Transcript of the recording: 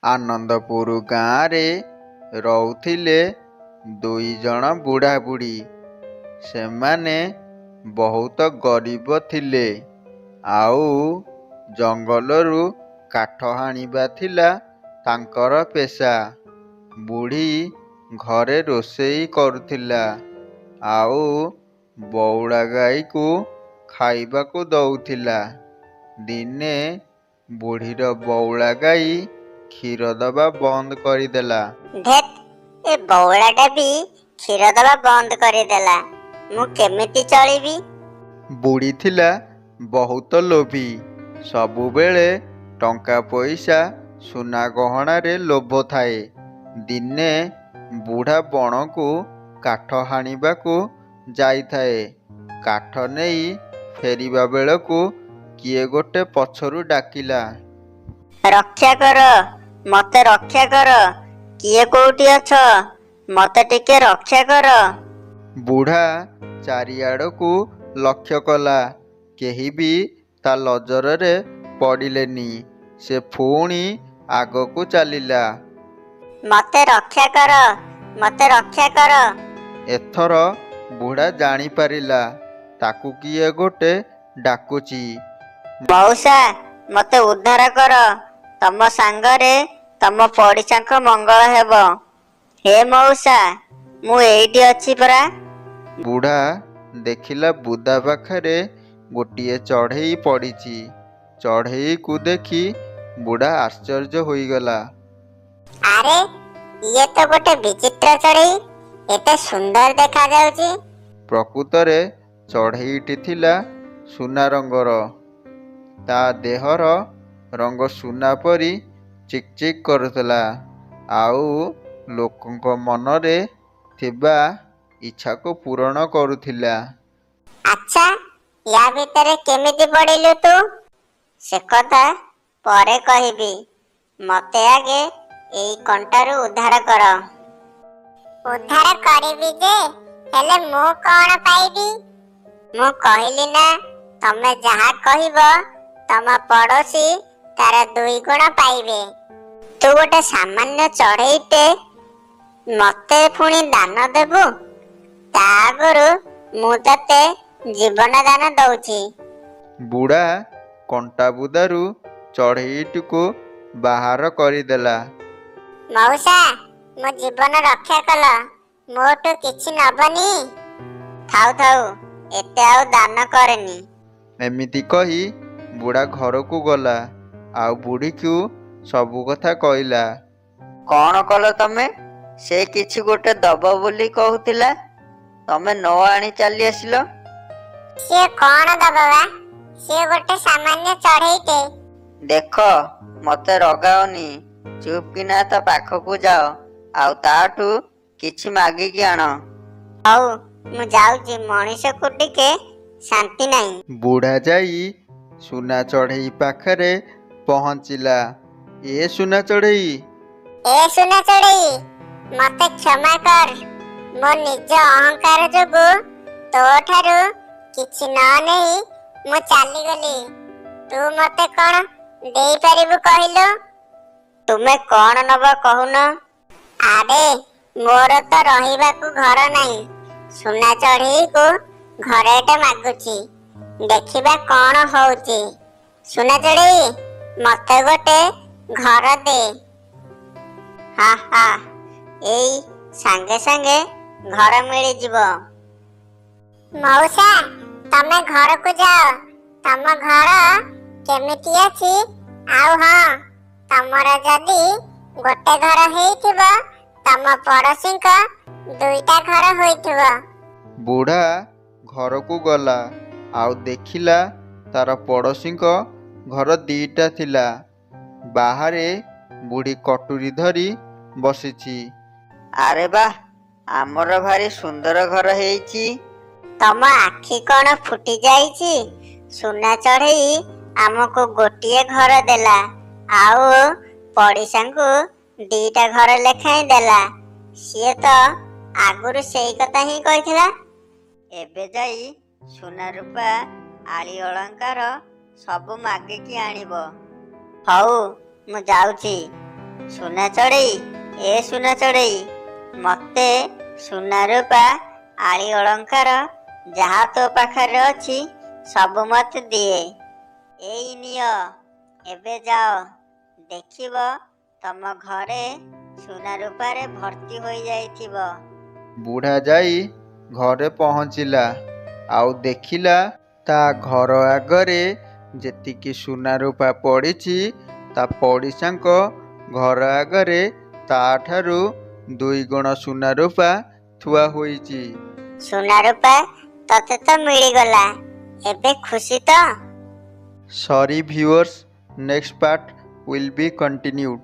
ଆନନ୍ଦପୁର ଗାଁରେ ରହୁଥିଲେ ଦୁଇ ଜଣ ବୁଢ଼ାବୁଢ଼ୀ। ସେମାନେ ବହୁତ ଗରିବ ଥିଲେ। ଆଉ ଜଙ୍ଗଲରୁ କାଠ ହାଣିବା ଥିଲା ତାଙ୍କର ପେଶା। ବୁଢ଼ୀ ଘରେ ରୋଷେଇ କରୁଥିଲା ଆଉ ବଉଳା ଗାଈକୁ ଖାଇବାକୁ ଦଉଥିଲା। ଦିନେ ବୁଢ଼ୀର ବଉଳା ଗାଈ କ୍ଷୀର ଦବା ବନ୍ଦ କରିଦେଲା। ଧେତ୍, ଏ ବଉଳାଟା ବି କ୍ଷୀର ଦବା ବନ୍ଦ କରିଦେଲା। ମୁଁ କେମିତି ଚଳିବି? ବୁଢ଼ୀ ଥିଲା ବହୁତ ଲୋଭୀ। ସବୁବେଳେ ଟଙ୍କା ପଇସା ସୁନା ଗହଣାରେ ଲୋଭ ଥାଏ। ଦିନେ ବୁଢ଼ା ବଣକୁ କାଠ ହାଣିବାକୁ ଯାଇଥାଏ। କାଠ ନେଇ ଫେରିବା ବେଳକୁ କିଏ ଗୋଟେ ପଛରୁ ଡାକିଲା, ରକ୍ଷା କର, ମତେ ରକ୍ଷା କର। କିଏ କୋଉଠି ଅଛ? ମତେ ଟିକେ ରକ୍ଷା କର। ବୁଢ଼ା ଚାରିଆଡ଼କୁ ଲକ୍ଷ୍ୟ କଲା। କେହି ବି ତା ନଜରରେ ପଡ଼ିଲେନି। ସେ ପୁଣି ଆଗକୁ ଚାଲିଲା। ମତେ ରକ୍ଷା କର, ମତେ ରକ୍ଷା କର। ଏଥର ବୁଢ଼ା ଜାଣିପାରିଲା ତାକୁ କିଏ ଗୋଟେ ଡାକୁଛି। ମଉସା, ମତେ ଉଦ୍ଧାର କର। ତମ ସାଙ୍ଗରେ ତମ ପଡ଼ିଶାଙ୍କ ମଙ୍ଗଳ ହେବ। ହେ ମଉସା, ମୁଁ ଏଇଠି ଅଛି ପରା। ବୁଢ଼ା ଦେଖିଲା ବୁଦା ପାଖରେ ଗୋଟିଏ ଚଢ଼େଇ ପଡ଼ିଛି। ଚଢ଼େଇକୁ ଦେଖି ବୁଢ଼ା ଆଶ୍ଚର୍ଯ୍ୟ ହୋଇଗଲା। ଆରେ, ଇଏ ତ ଗୋଟେ ବିଚିତ୍ର ଚଢ଼େଇ। ଏତେ ସୁନ୍ଦର ଦେଖାଯାଉଛି। ପ୍ରକୃତରେ ଚଢ଼େଇଟି ଥିଲା ସୁନା ରଙ୍ଗର। ତା ଦେହର ରଙ୍ଗ ସୁନା ପରି ଚିକ୍ ଚିକ୍ କରୁଥିଲା ଆଉ ଲୋକଙ୍କ ମନରେ ଥିବା ଇଚ୍ଛାକୁ ପୂରଣ କରୁଥିଲା। ଆଚ୍ଛା, ୟା ଭିତରେ କେମିତି ପଡ଼ିଲୁ ତୁ? ସେ କଥା ପରେ କହିବି। ମତେ ଆଗେ ଏଇ କଣ୍ଟାରୁ ଉଦ୍ଧାର କର। ଉଦ୍ଧାର କରିବି ଯେ, ହେଲେ ମୁଁ କଣ ପାଇବି? ମୁଁ କହିଲି ନା, ତମେ ଯାହା କହିବ ତମ ପଡ଼ୋଶୀ ତାର 2 ଗୁଣ ପାଇବେ। ତୁ ଗୋଟେ ସାମାନ୍ୟ ଚଢ଼େଇଟେ, ମତେ ପୁଣି ଦାନ ଦେବୁ? ତା ଆଗରୁ ମୁଁ ତତେ ଜୀବନ ଦାନ ଦଉଛି। ବୁଢ଼ା କଣ୍ଟା ବୁଦାରୁ ଚଢ଼େଇଟିକୁ ବାହାର କରିଦେଲା। ମଉସା, ମୋ ଜୀବନ ରକ୍ଷା କଲ। ମୋଠୁ କିଛି ନବନି? ଥାଉ ଥାଉ, ଏତେ ଆଉ ଦାନ କରେନି। ଏମିତି କହି ବୁଢ଼ା ଘରକୁ ଗଲା ଆଉ ବୁଢ଼ୀକୁ ସବୁ କଥା କହିଲା। କଣ କଲ ତମେ? ସେ କିଛି ଗୋଟେ ଦବ ବୋଲି କହୁଥିଲା, ତମେ ନ ଆଣି ଚାଲି ଆସିଲ। ସିଏ କଣ ଦବ ବା? ସିଏ ଗୋଟେ ସାମାନ୍ୟ ଚଢ଼େଇଟେ। ଦେଖ, ମତେ ରଗାଅନି। ଚୁପ୍ କିନା ତା ପାଖକୁ ଯାଅ ଆଉ ତାଠୁ କିଛି ମାଗିକି ଆଣ। ହଉ, ମୁଁ ଯାଉଛି। ମଣିଷକୁ ଟିକେ ଶାନ୍ତି ନାହିଁ। ବୁଢ଼ା ଯାଇ ସୁନା ଚଢ଼େଇ ପାଖରେ ପହଞ୍ଚିଲା। ଏ ସୁନା ଚଢ଼େଇ, ଏ ସୁନା ଚଢ଼େଇ, ମତେ କ୍ଷମା କର। ମୋ ନିଜ ଅହଙ୍କାର ଯୋଗୁ ତୋଠାରୁ କିଛି ନ ନେଇ ମୁଁ ଚାଲିଗଲି। ତୁ ମତେ କଣ ଦେଇପାରିବୁ କହିଲୁ? ତୁମେ କଣ ନବ କହୁନ? ଆରେ, ମୋର ତ ରହିବାକୁ ଘର ନାହିଁ। ସୁନା ଚଢ଼େଇକୁ ଘରଟେ ମାଗୁଛି। ଦେଖିବା କଣ ହଉଛି। ସୁନା ଚଢ଼େଇ, ମତେ ଗୋଟେ ଘର ଦେ। ହା ହା, ଏଇ ସାଙ୍ଗେ ସାଙ୍ଗେ ଘର ମିଳିଯିବ। ମଉସା, ତମେ ଘରକୁ ଯାଅ। ତମ ଘର କେମିତି ଅଛି? ଆଉ ହଁ, ତମର ଯଦି ଗୋଟେ ଘର ହେଇଥିବ, ତମ ପଡ଼ୋଶୀଙ୍କ 2ଟା ଘର ହୋଇଥିବ। ବୁଢ଼ା ଘରକୁ ଗଲା ଆଉ ଦେଖିଲା ତାର ପଡ଼ୋଶୀଙ୍କ ଘର 2ଟା ଥିଲା। ବାହାରେ ବୁଢ଼ୀ କଟୁରୀ ଧରି ବସିଛି। ଆରେ ବାଃ, ଆମର ଭାରି ସୁନ୍ଦର ଘର ହେଇଛି। ତମ ଆଖି କଣ ଫୁଟି ଯାଇଛି? ସୁନା ଚଢ଼େଇ ଆମକୁ ଗୋଟିଏ ଘର ଦେଲା ଆଉ ପଡ଼ିଶାଙ୍କୁ 2ଟା ଘର ଲେଖାଏଁ ଦେଲା। ସିଏ ତ ଆଗରୁ ସେଇ କଥା ହିଁ କହିଥିଲା। ଏବେ ଯାଇ ସୁନା ରୂପା ଆଳି ଅଳଙ୍କାର ସବୁ ମାଗିକି ଆଣିବ। ହଉ, ମୁଁ ଯାଉଛି। ସୁନା ଚଢ଼େଇ, ଏ ସୁନା ଚଢ଼େଇ, ମତେ ସୁନା ରୂପା ଆଳି ଅଳଙ୍କାର ଯାହା ତୋ ପାଖରେ ଅଛି ସବୁ ମତେ ଦିଏ। ଏଇ ନିଅ, ଏବେ ଯାଅ, ଦେଖିବ ତମ ଘରେ ସୁନା ରୂପାରେ ଭର୍ତ୍ତି ହୋଇଯାଇଥିବ। ବୁଢ଼ା ଯାଇ ଘରେ ପହଞ୍ଚିଲା ଆଉ ଦେଖିଲା ତା ଘର ଆଗରେ ଯେତିକି ସୁନା ରୂପା ପଡ଼ିଛି ତା ପଡ଼ିଶାଙ୍କ ଘର ଆଗରେ ତାଠାରୁ 2 ଗୁଣ ସୁନା ରୂପା ଥୁଆ ହୋଇଛି। ସୁନା ରୂପା ତତେ ତ ମିଳିଗଲା, ଏବେ ଖୁସି ତ? Sorry viewers, next part will be continued.